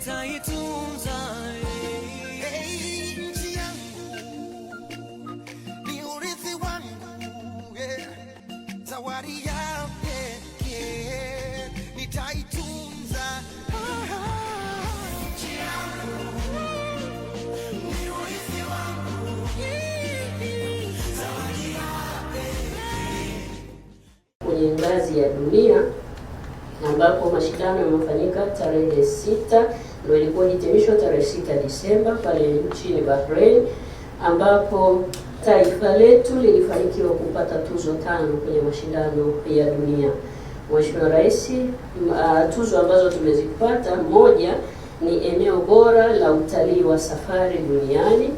nitaitunza. Nchi yangu ni urithi wangu, zawadi ya pekee nitaitunza. Nchi yangu ni urithi wangu, zawadi ya pekee. Kwenye ngazi ya dunia ambapo mashindano yamefanyika tarehe 6, ndio ilikuwa hitimisho tarehe 6 Disemba pale nchini Bahrain, ambapo taifa letu lilifanikiwa kupata tuzo 5 kwenye mashindano ya dunia. Mheshimiwa Rais, tuzo ambazo tumezipata, moja ni eneo bora la utalii wa safari duniani,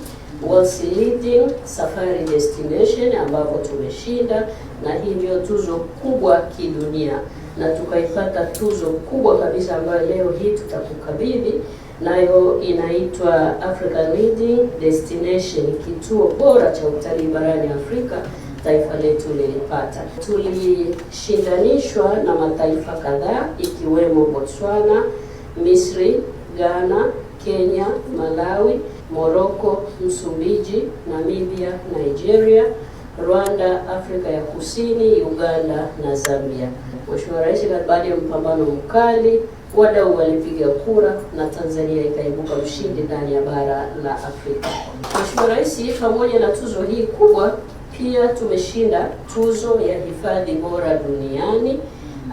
World's Leading Safari Destination, ambapo tumeshinda, na hii ndio tuzo kubwa kidunia, na tukaipata tuzo kubwa kabisa ambayo leo hii tutakukabidhi, nayo inaitwa African Leading Destination, kituo bora cha utalii barani Afrika. Taifa letu lilipata. Tulishindanishwa na mataifa kadhaa ikiwemo Botswana, Misri, Ghana, Kenya, Malawi, Morocco, Msumbiji, Namibia, Nigeria, Rwanda, Afrika ya Kusini, Uganda na Zambia. Mheshimiwa Rais, baada ya mpambano mkali, wadau walipiga kura na Tanzania ikaibuka mshindi ndani ya bara la Afrika. Mheshimiwa Rais, pamoja na tuzo hii kubwa, pia tumeshinda tuzo ya hifadhi bora duniani,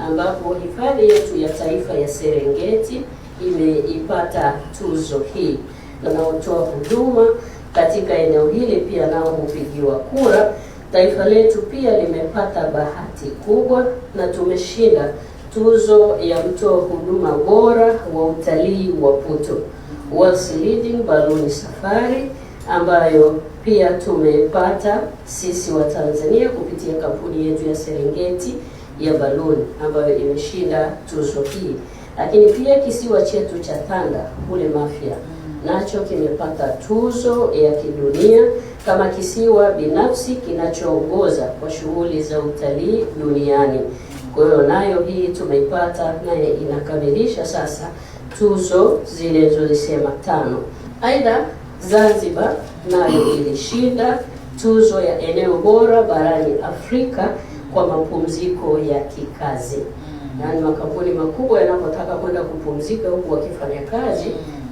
ambapo hifadhi yetu ya taifa ya Serengeti imeipata tuzo hii. Wanaotoa huduma katika eneo hili pia nao hupigiwa kura. Taifa letu pia limepata bahati kubwa na tumeshinda tuzo ya mtoa huduma bora wa utalii wa Puto, World's Leading Balloon Safari, ambayo pia tumepata sisi wa Tanzania kupitia kampuni yetu ya Serengeti ya balloon ambayo imeshinda tuzo hii. Lakini pia kisiwa chetu cha Tanda kule Mafia nacho kimepata tuzo ya kidunia kama kisiwa binafsi kinachoongoza kwa shughuli za utalii duniani. Kwa hiyo nayo hii tumeipata, naye inakamilisha sasa tuzo zile nilizosema 5. Aidha, Zanzibar nayo ilishinda tuzo ya eneo bora barani Afrika kwa mapumziko ya kikazi. Yaani makampuni makubwa yanapotaka kwenda kupumzika huku wakifanya kazi,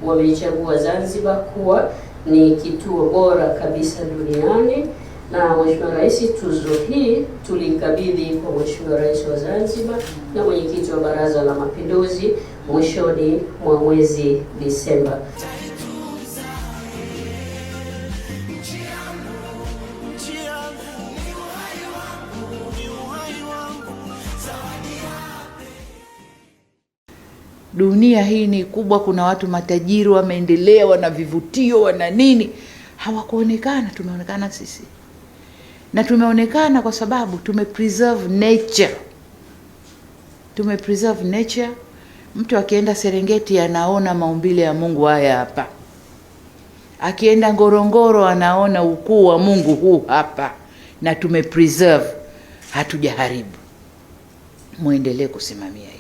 wameichagua Zanzibar kuwa ni kituo bora kabisa duniani. Na Mheshimiwa Rais, tuzo hii tulikabidhi kwa Mheshimiwa Rais wa Zanzibar na mwenyekiti wa Baraza la Mapinduzi mwishoni mwa mwezi Disemba. Dunia hii ni kubwa, kuna watu matajiri wameendelea, wana vivutio, wana nini, hawakuonekana. Tumeonekana sisi, na tumeonekana kwa sababu tumepreserve nature. Tumepreserve nature. Mtu akienda Serengeti anaona maumbile ya Mungu haya hapa, akienda Ngorongoro anaona ukuu wa Mungu huu hapa, na tumepreserve, hatujaharibu. Muendelee kusimamia.